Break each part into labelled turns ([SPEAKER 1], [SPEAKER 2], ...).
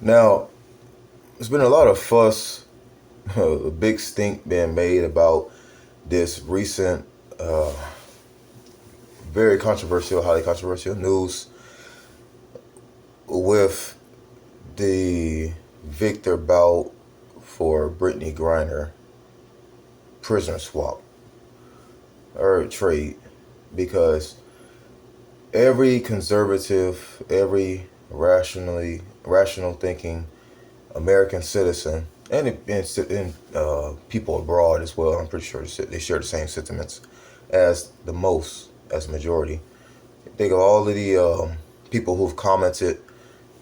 [SPEAKER 1] Now, there's been a lot of fuss, a big stink being made about this recent, uh, very controversial, highly controversial news with the Viktor Bout for Britney Griner prisoner swap or trade, because every conservative, every rational thinking American citizen, and people abroad as well, I'm pretty sure they share the same sentiments as the majority. Think of all of the people who've commented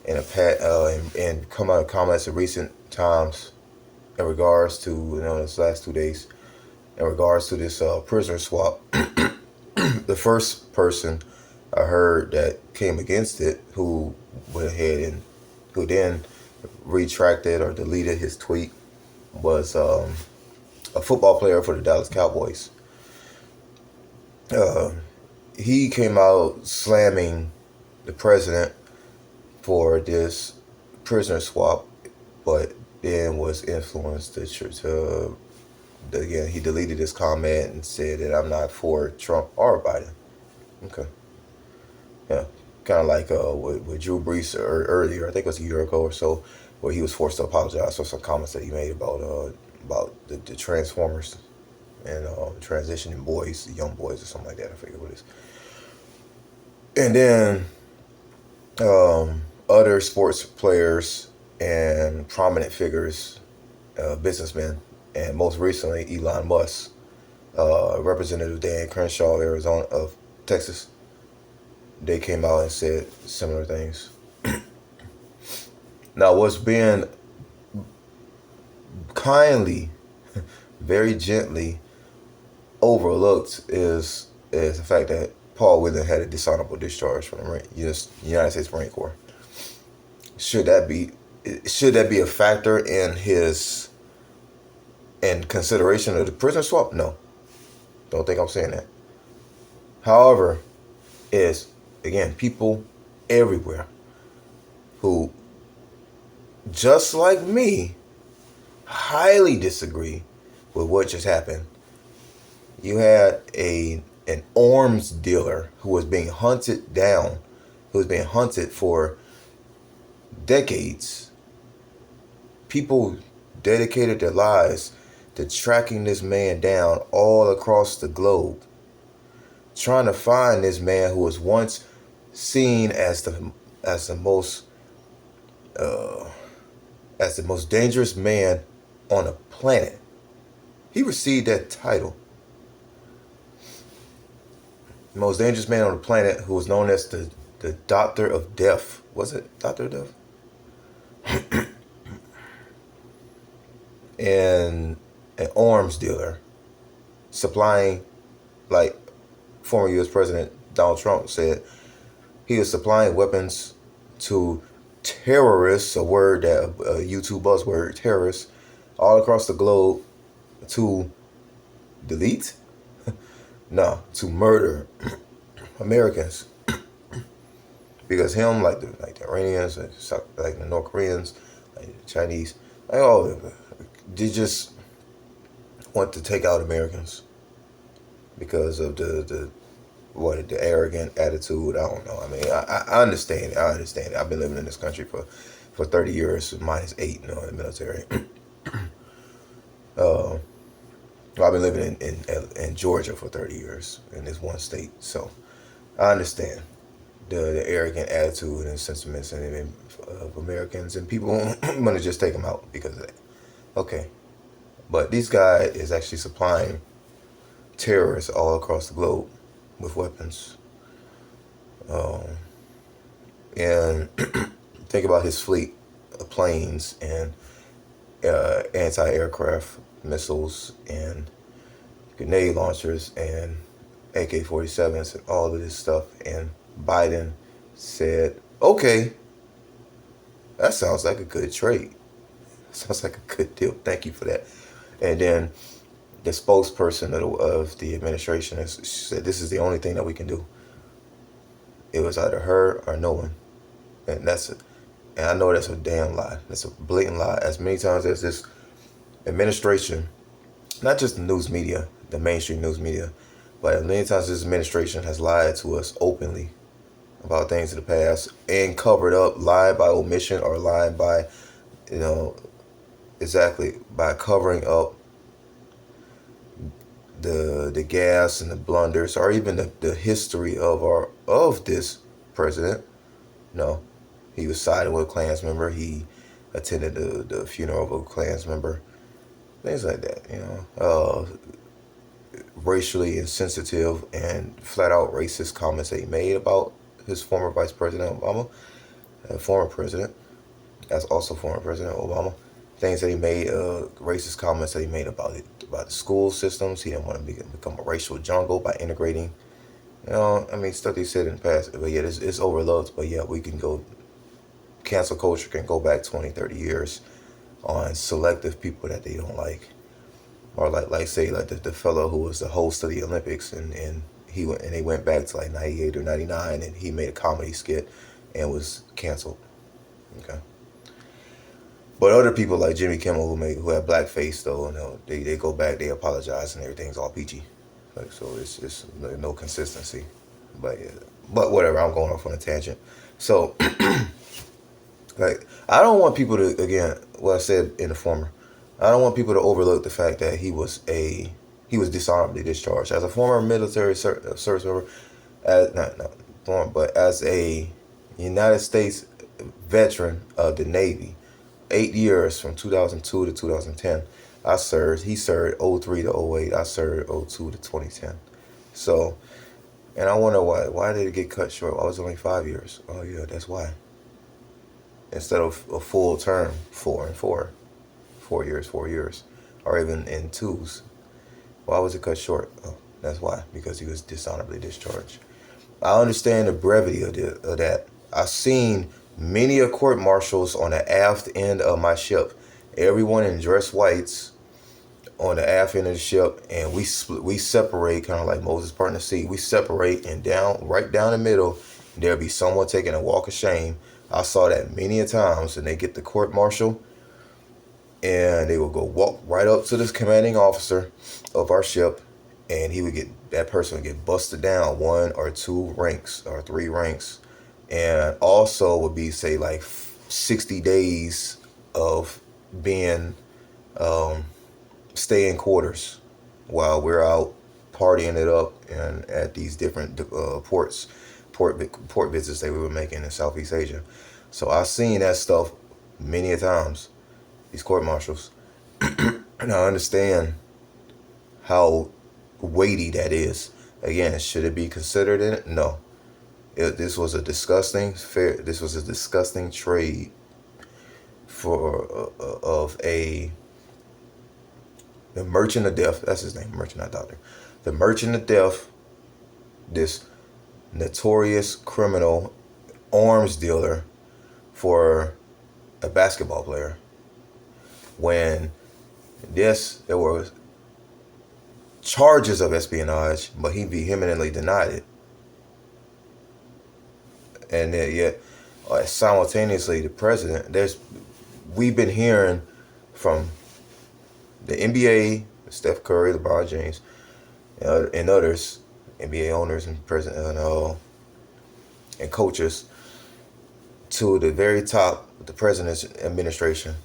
[SPEAKER 1] and come out of comments in recent times in regards to this last 2 days in regards to this prisoner swap. The first person I heard that came against it, who went ahead and who then retracted or deleted his tweet, was a football player for the Dallas Cowboys. Uh, he came out slamming the president for this prisoner swap, but then was influenced again, he deleted his comment and said that I'm not for Trump or Biden. Okay. Yeah. Kind of like with Drew Brees earlier, I think it was a year ago or so, where he was forced to apologize for some comments that he made about the Transformers and transitioning boys, young boys or something like that. I forget what it is. And then other sports players and prominent figures, businessmen, and most recently Elon Musk, Representative Dan Crenshaw, Arizona of Texas. They came out and said similar things. Now, what's being kindly, very gently overlooked is the fact that Paul Whelan had a dishonorable discharge from the United States Marine Corps. Should that be a factor in consideration of the prisoner swap? No, don't think I'm saying that. However, is again people everywhere who, just like me, highly disagree with what just happened. You had an arms dealer who was being hunted down, who was being hunted for decades. People dedicated their lives to tracking this man down all across the globe, trying to find this man who was once seen as the most dangerous man on the planet. He received that title, the most dangerous man on the planet, who was known as the Doctor of Death. Was it Doctor of Death? And an arms dealer, supplying, like former U.S. President Donald Trump said, he was supplying weapons to terrorists, a word that a YouTube buzzword, terrorists, all across the globe, to delete? No, to murder Americans. Because him, like the Iranians, like the North Koreans, like the Chinese, like all of them, they just want to take out Americans because of the arrogant attitude. I don't know. I mean, I understand. I understand. I've been living in this country for 30 years, minus 8, in the military. I've been living in Georgia for 30 years in this one state, so I understand the arrogant attitude and sentiments of Americans, and people want to just take them out because of that. Okay, but this guy is actually supplying terrorists all across the globe with weapons. And think about his fleet of planes and anti-aircraft missiles and grenade launchers and AK-47s and all of this stuff. And Biden said, okay, that sounds like a good trade. Sounds like a good deal. Thank you for that. And then the spokesperson of the administration said this is the only thing that we can do. It was either her or no one. And that's it. And I know that's a damn lie. That's a blatant lie. As many times as this administration, not just the news media, the mainstream news media, but as many times this administration has lied to us openly about things in the past and covered up, lied by omission or lied by, you know, exactly by covering up the gas and the blunders, or even the history of this president. No, he was siding with a Klans member. He attended the funeral of a Klans member. Things like that, racially insensitive and flat out racist comments that he made about his former Vice President Obama, former president, as also former President Obama. Things that he made, racist comments that he made about the school systems. He didn't want to become a racial jungle by integrating, stuff he said in the past. But yeah, it's overlooked. But yeah, we can go, cancel culture can go back 20, 30 years on selective people that they don't like. Or like say the fellow who was the host of the Olympics, and they went back to like 98 or 99, and he made a comedy skit and was canceled. Okay. But other people like Jimmy Kimmel who had blackface though, they go back, they apologize, and everything's all peachy. Like, so it's no consistency. But whatever, I'm going off on a tangent. So like, I don't want people to, again, what I said in the former, I don't want people to overlook the fact that he was dishonorably discharged as a former military service member, but as a United States veteran of the Navy. 8 years from 2002 to 2010. I served. He served 03 to 08. I served 02 to 2010. So, and I wonder why. Why did it get cut short? I was only 5 years. Oh yeah, that's why. Instead of a full term, 4 and 4. 4 years, 4 years. Or even in twos. Why was it cut short? Oh, that's why. Because he was dishonorably discharged. I understand the brevity of that. I've seen many court-martials on the aft end of my ship. Everyone in dress whites on the aft end of the ship, and we separate, kind of like Moses parting the sea. We separate, and right down the middle, there'll be someone taking a walk of shame. I saw that many a times, and they get the court-martial, and they will go walk right up to this commanding officer of our ship, and that person would get busted down 1 or 2 ranks or 3 ranks. And also would be, say, like 60 days of being stay in quarters while we're out partying it up and at these different port visits that we were making in Southeast Asia. So I've seen that stuff many a times, these court martials, and I understand how weighty that is. Again, should it be considered in it? No. This was a disgusting trade the merchant of death. That's his name, merchant, not doctor. The merchant of death, this notorious criminal arms dealer for a basketball player. When there were charges of espionage, but he vehemently denied it. And yet, simultaneously, the president, we've been hearing from the NBA, Steph Curry, LeBron James, and others, NBA owners and president and coaches, to the very top of the president's administration,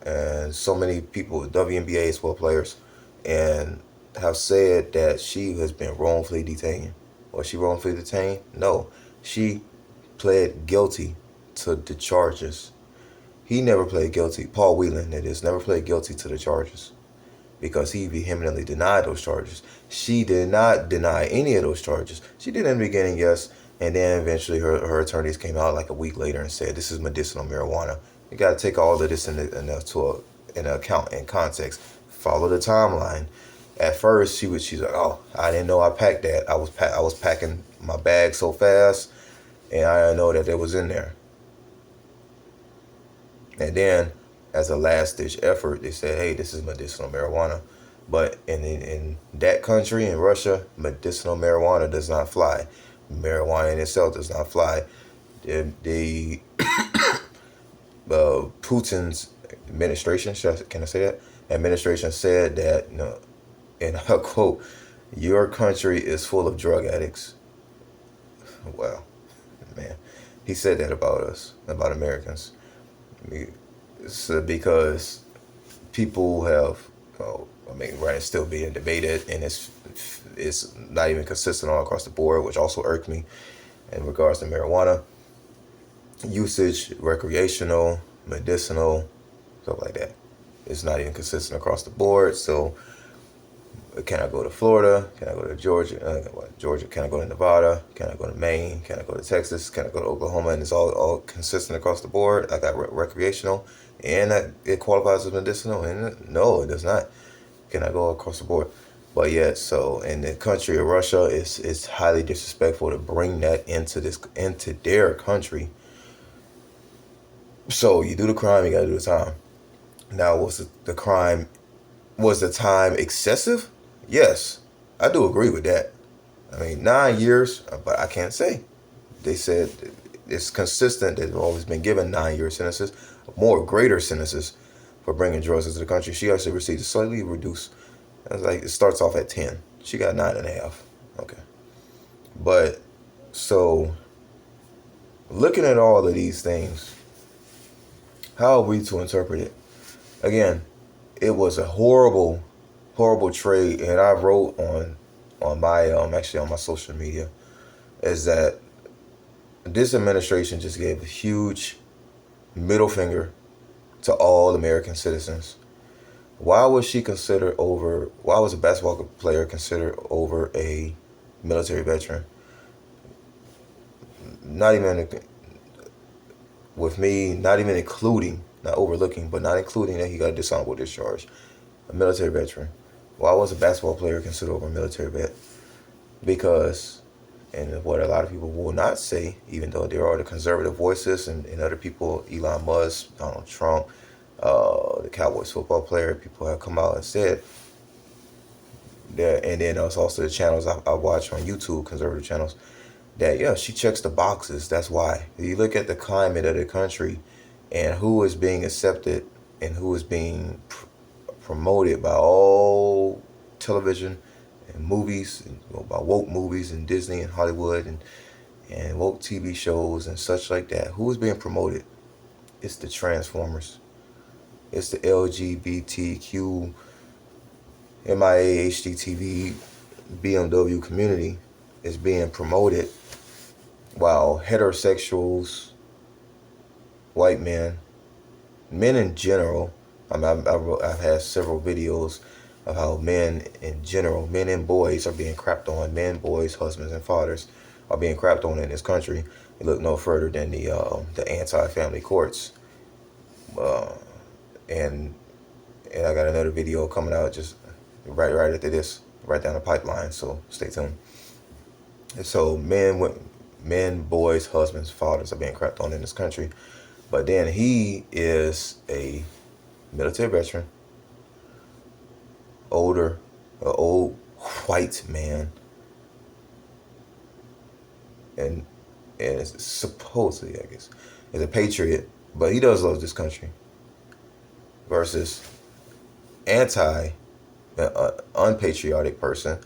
[SPEAKER 1] and so many people, WNBA as well, players, and have said that she has been wrongfully detained. Was she wrongfully detained? No, she pled guilty to the charges. He never pled guilty. Paul Whelan, that is, never pled guilty to the charges because he vehemently denied those charges. She did not deny any of those charges. She did in the beginning, yes, and then eventually her attorneys came out like a week later and said this is medicinal marijuana. You got to take all of this into account in context. Follow the timeline. At first, she's like, oh, I didn't know I packed that. I was packing my bag so fast, and I didn't know that it was in there. And then, as a last-ditch effort, they said, hey, this is medicinal marijuana. But in that country, in Russia, medicinal marijuana does not fly. Marijuana in itself does not fly. The Putin's administration, can I say that? Administration said that, and I quote, "Your country is full of drug addicts." Wow, man, he said that about us, about Americans. It's because people have, right, it's still being debated, and it's not even consistent all across the board, which also irked me in regards to marijuana usage, recreational, medicinal, stuff like that. It's not even consistent across the board. So, can I go to Florida? Can I go to Georgia? Georgia? Can I go to Nevada? Can I go to Maine? Can I go to Texas? Can I go to Oklahoma? And it's all consistent across the board. I got recreational, and it qualifies as medicinal. And no, it does not. Can I go across the board? But yet, so in the country of Russia, it's highly disrespectful to bring that into their country. So you do the crime, you gotta do the time. Now, was the crime? Was the time excessive? Yes, I do agree with that. I mean, 9 years, but I can't say. They said it's consistent. They've always been given 9-year sentences, more greater sentences for bringing drugs into the country. She actually received a slightly reduced. It's like it starts off at 10. She got 9.5. Okay, but so looking at all of these things, how are we to interpret it? Again, it was a horrible, horrible trade, and I wrote on my actually on my social media, is that this administration just gave a huge middle finger to all American citizens. Why was she considered over? Why was a basketball player considered over a military veteran? Not even with me, not even including, not overlooking, but not including that he got a dishonorable discharge. A military veteran. Why was a basketball player considered over a military vet? Because, and what a lot of people will not say, even though there are the conservative voices and other people, Elon Musk, Donald Trump, the Cowboys football player, people have come out and said that, and then there's also the channels I watch on YouTube, conservative channels, that, yeah, she checks the boxes. That's why. If you look at the climate of the country and who is being accepted and who is being promoted by all television and movies, and, by woke movies and Disney and Hollywood and woke TV shows and such like that, who is being promoted? It's the Transformers. It's the LGBTQ, MIA, HDTV, BMW community is being promoted, while heterosexuals, white men in general, I've had several videos of how men in general, men and boys are being crapped on. Men, boys, husbands, and fathers are being crapped on in this country. You look no further than the anti-family courts, and I got another video coming out just right after this, right down the pipeline. So stay tuned. So men, boys, husbands, fathers are being crapped on in this country, but then he is a military veteran, an old white man, and it's supposedly, I guess, is a patriot, but he does love this country, versus unpatriotic person.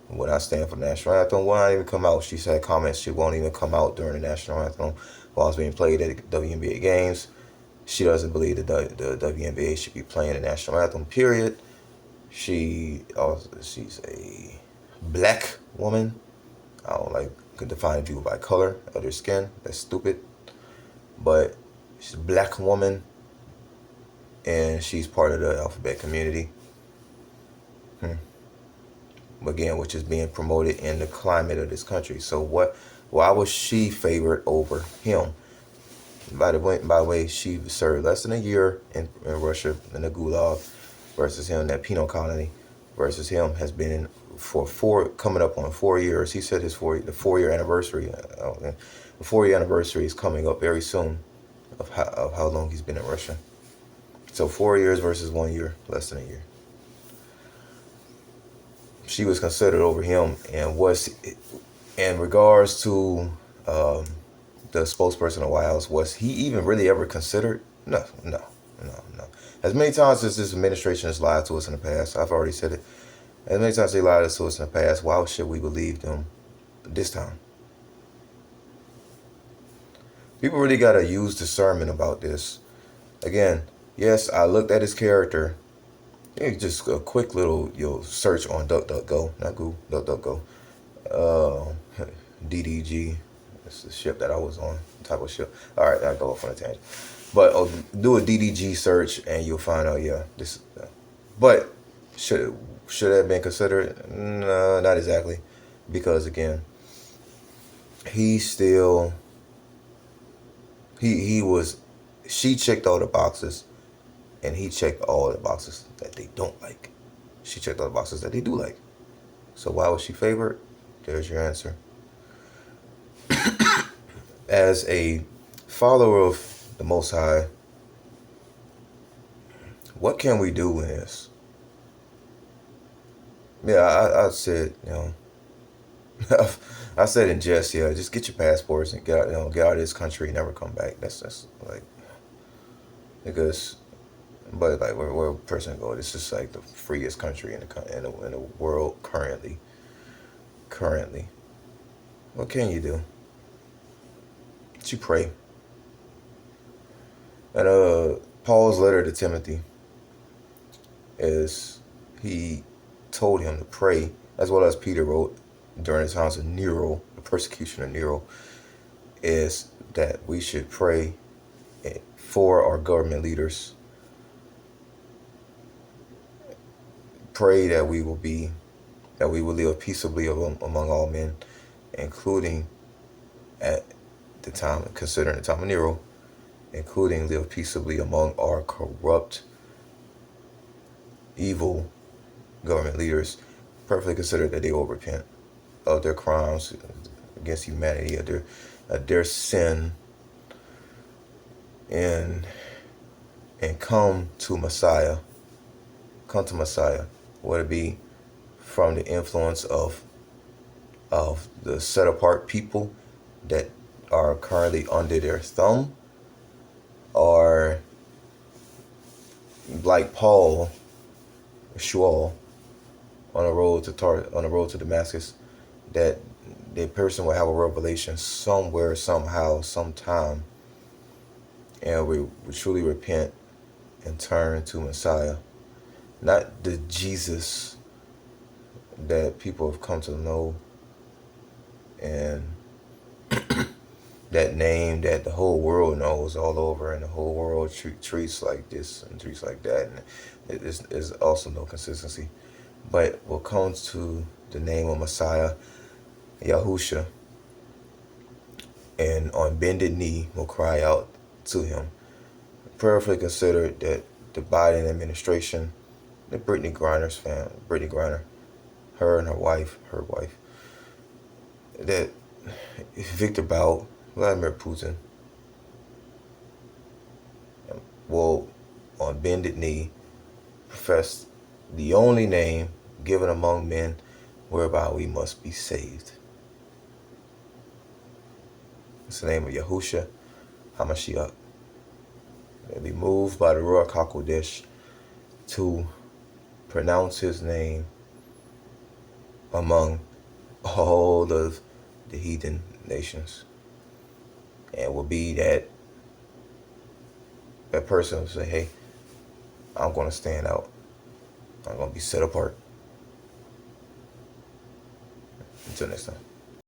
[SPEAKER 1] When I stand for the national anthem, will not even come out. She said comments, she won't even come out during the national anthem while it's being played at the WNBA games. She doesn't believe that the WNBA should be playing the national anthem, period. She's a black woman. I don't like to define people by color of their skin. That's stupid. But she's a black woman, and she's part of the alphabet community. Again, which is being promoted in the climate of this country. So why was she favored over him? By the way, she served less than a year in Russia in the Gulag, versus him, that penal colony, versus him has been coming up on 4 years. He said the 4-year anniversary. The 4-year anniversary is coming up very soon of how long he's been in Russia. So 4 years versus 1 year, less than a year. She was considered over him, and in regards to the spokesperson of the White House, was he even really ever considered? No, no, no. As many times as this administration has lied to us in the past, I've already said it. As many times they lied to us in the past, why should we believe them this time? People really got to use discernment about this. Again, yes, I looked at his character. Just a quick little search on DuckDuckGo, not Google, DuckDuckGo. DDG, it's the ship that I was on, type of ship. All right, I go off on a tangent. But do a DDG search and you'll find out, yeah, this. But should it have been considered? No, not exactly, because again, he still he was. She checked all the boxes, and he checked all the boxes that they don't like. She checked all the boxes that they do like. So why was she favored? There's your answer. As a follower of the Most High, what can we do in this? Yeah, I said, I said in jest, yeah, just get your passports and get out, get out of this country and never come back. That's like, because, but like where a person go, this is like the freest country in the world currently. Currently, what can you do? You pray. And Paul's letter to Timothy is he told him to pray, as well as Peter wrote during the times of Nero, the persecution of Nero, is that we should pray for our government leaders. Pray that we will live peaceably among all men, including at the time, considering the time of Nero, including live peaceably among our corrupt, evil government leaders. Perfectly consider that they will repent of their crimes against humanity, of their sin, and come to Messiah. Come to Messiah. Whether it be from the influence of the set apart people that are currently under their thumb, or like Paul, Shaul, on the road to Damascus, that the person will have a revelation somewhere, somehow, sometime, and we truly repent and turn to Messiah, not the Jesus that people have come to know, and that name that the whole world knows all over, and the whole world treats like this and treats like that, and there's also no consistency. But what comes to the name of Messiah, Yahusha, and on bended knee will cry out to him. Prayerfully consider that the Biden administration, the Britney Griner, her and her wife, that Viktor Bout, Vladimir Putin, will, on bended knee, profess the only name given among men whereby we must be saved. It's the name of Yahusha HaMashiach. They'll be moved by the Ruach HaKodesh to pronounce his name among all of the heathen nations. And will be that person will say, hey, I'm going to stand out. I'm going to be set apart. Until next time.